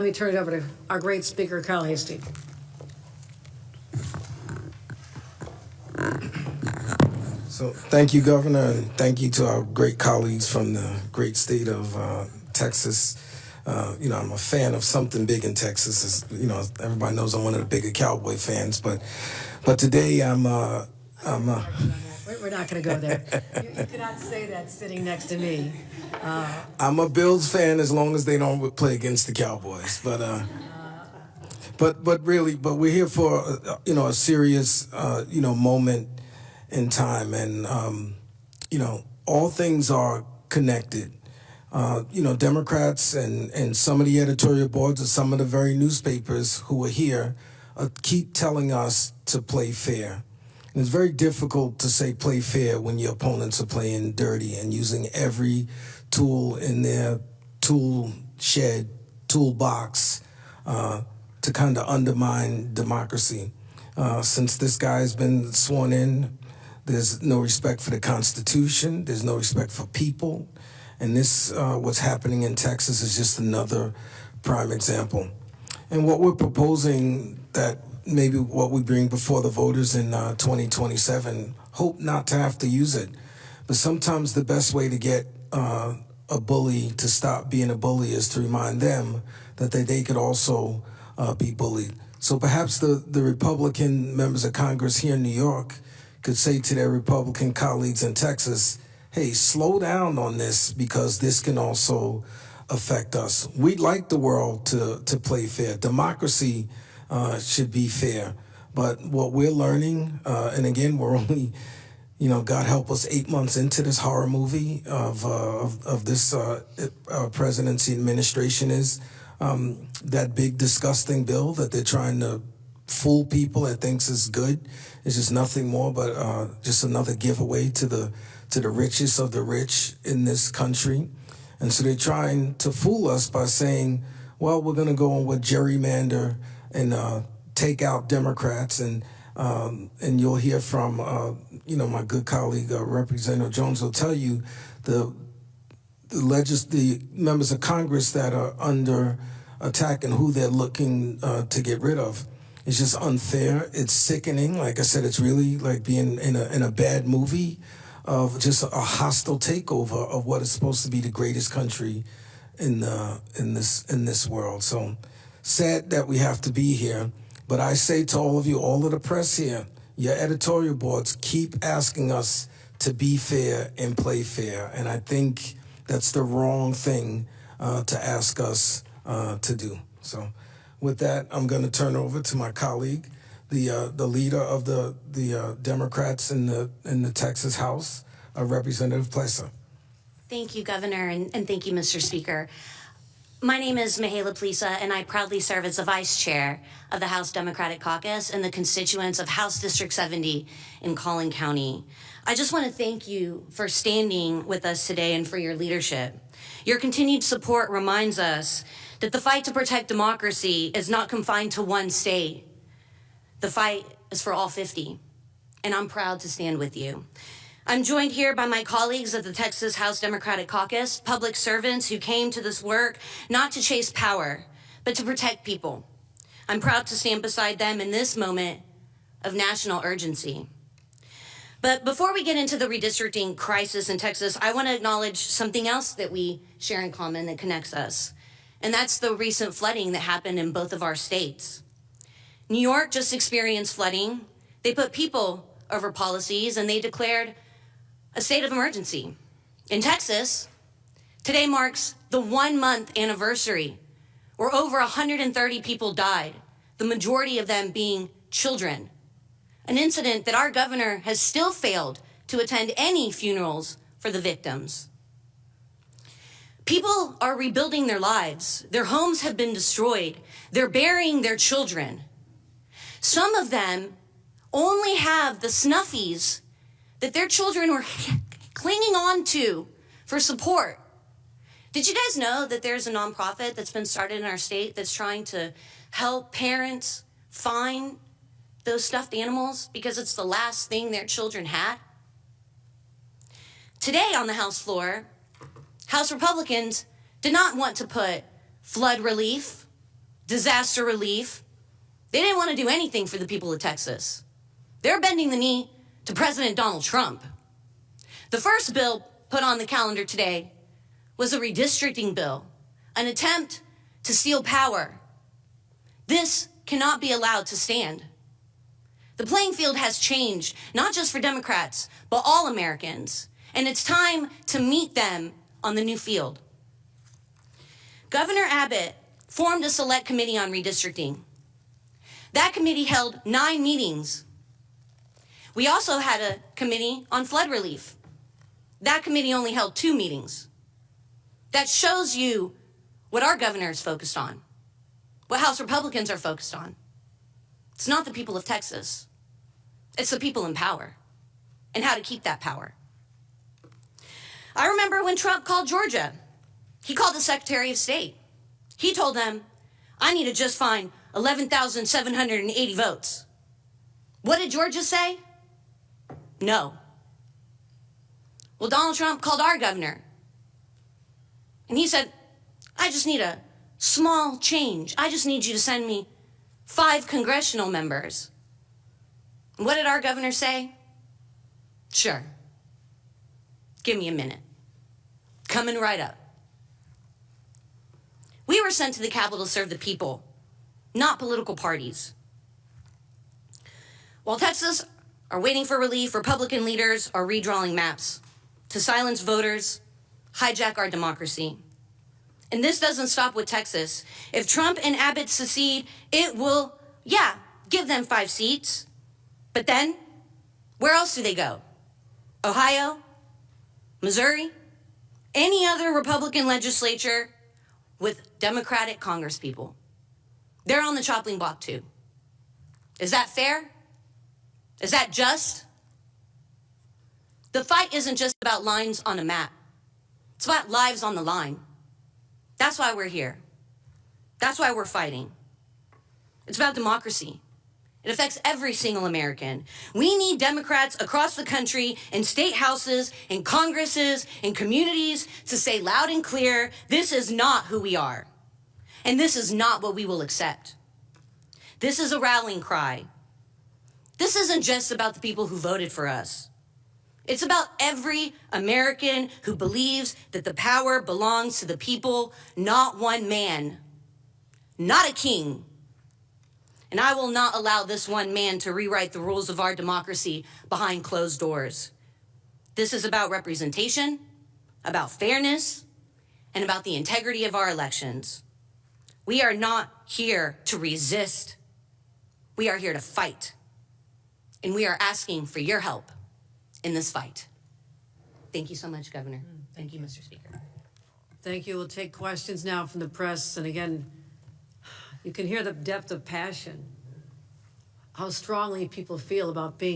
Let me turn it over to our great speaker, Kyle Hasty. So thank you, Governor, and thank you to our great colleagues from the great state of Texas. I'm a fan of something big in Texas. Everybody knows I'm one of the bigger Cowboy fans, but today I'm We're not going to go there. You cannot say that sitting next to me. I'm a Bills fan as long as they don't play against the Cowboys. But we're here for a serious moment in time, and all things are connected. Democrats and some of the editorial boards of some of the very newspapers who are here keep telling us to play fair. And it's very difficult to say play fair when your opponents are playing dirty and using every tool in their tool shed, toolbox to kind of undermine democracy. Since this guy's been sworn in, there's no respect for the Constitution. There's no respect for people. And this, what's happening in Texas is just another prime example. And what we're proposing, that maybe what we bring before the voters in 2027, hope not to have to use it. But sometimes the best way to get a bully to stop being a bully is to remind them that they could also be bullied. So perhaps the Republican members of Congress here in New York could say to their Republican colleagues in Texas, hey, slow down on this because this can also affect us. We'd like the world to play fair. Democracy should be fair. But what we're learning, and again, we're only, God help us, 8 months into this horror movie of this presidency administration is that big disgusting bill that they're trying to fool people that thinks is good. It's just nothing more but just another giveaway to the richest of the rich in this country. And so they're trying to fool us by saying, well, we're going to go on with gerrymander and take out Democrats. And you'll hear from, my good colleague, Representative Jones will tell you the members of Congress that are under attack and who they're looking to get rid of. It's just unfair. It's sickening. Like I said, it's really like being in a bad movie of just a hostile takeover of what is supposed to be the greatest country in this world. So sad that we have to be here. But I say to all of you, all of the press here, your editorial boards, keep asking us to be fair and play fair. And I think that's the wrong thing to ask us to do. So with that, I'm going to turn over to my colleague, the leader of the Democrats in the Texas House, Representative Plesa. Thank you, Governor, and thank you, Mr. Speaker. My name is Mihaela Plesa, and I proudly serve as the Vice Chair of the House Democratic Caucus and the constituents of House District 70 in Collin County. I just want to thank you for standing with us today and for your leadership. Your continued support reminds us that the fight to protect democracy is not confined to one state. The fight is for all 50, and I'm proud to stand with you. I'm joined here by my colleagues of the Texas House Democratic Caucus, public servants who came to this work not to chase power, but to protect people. I'm proud to stand beside them in this moment of national urgency. But before we get into the redistricting crisis in Texas, I want to acknowledge something else that we share in common that connects us, and that's the recent flooding that happened in both of our states. New York just experienced flooding. They put people over policies, and they declared a state of emergency. In Texas, today marks the 1-month anniversary where over 130 people died, the majority of them being children. An incident that our governor has still failed to attend any funerals for the victims. People are rebuilding their lives. Their homes have been destroyed. They're burying their children. Some of them only have the snuffies that their children were clinging on to for support. Did you guys know that there's a nonprofit that's been started in our state that's trying to help parents find those stuffed animals because it's the last thing their children had? Today on the House floor, House Republicans did not want to put flood relief disaster relief. They didn't want to do anything for the people of Texas. They're bending the knee to President Donald Trump. The first bill put on the calendar today was a redistricting bill, an attempt to steal power. This cannot be allowed to stand. The playing field has changed, not just for Democrats, but all Americans, and it's time to meet them on the new field. Governor Abbott formed a select committee on redistricting. That committee held 9 meetings. We also had a committee on flood relief. That committee only held 2 meetings. That shows you what our governor is focused on, what House Republicans are focused on. It's not the people of Texas. It's the people in power and how to keep that power. I remember when Trump called Georgia. He called the Secretary of State. He told them, I need to just find 11,780 votes. What did Georgia say? No. Well, Donald Trump called our governor. And he said, I just need a small change. I just need you to send me 5 congressional members. And what did our governor say? Sure. Give me a minute. Coming right up. We were sent to the Capitol to serve the people, not political parties. While Texas are waiting for relief, Republican leaders are redrawing maps to silence voters, hijack our democracy. And this doesn't stop with Texas. If Trump and Abbott secede, it will, give them 5 seats. But then, where else do they go? Ohio? Missouri? Any other Republican legislature with Democratic congresspeople? They're on the chopping block too. Is that fair? Is that just? The fight isn't just about lines on a map. It's about lives on the line. That's why we're here. That's why we're fighting. It's about democracy. It affects every single American. We need Democrats across the country in state houses, in Congresses, in communities to say loud and clear, this is not who we are. And this is not what we will accept. This is a rallying cry. This isn't just about the people who voted for us. It's about every American who believes that the power belongs to the people, not one man, not a king. And I will not allow this one man to rewrite the rules of our democracy behind closed doors. This is about representation, about fairness, and about the integrity of our elections. We are not here to resist. We are here to fight. And we are asking for your help in this fight. Thank you so much, Governor. Thank you, Mr. Speaker. Thank you. We'll take questions now from the press. And again, you can hear the depth of passion, how strongly people feel about being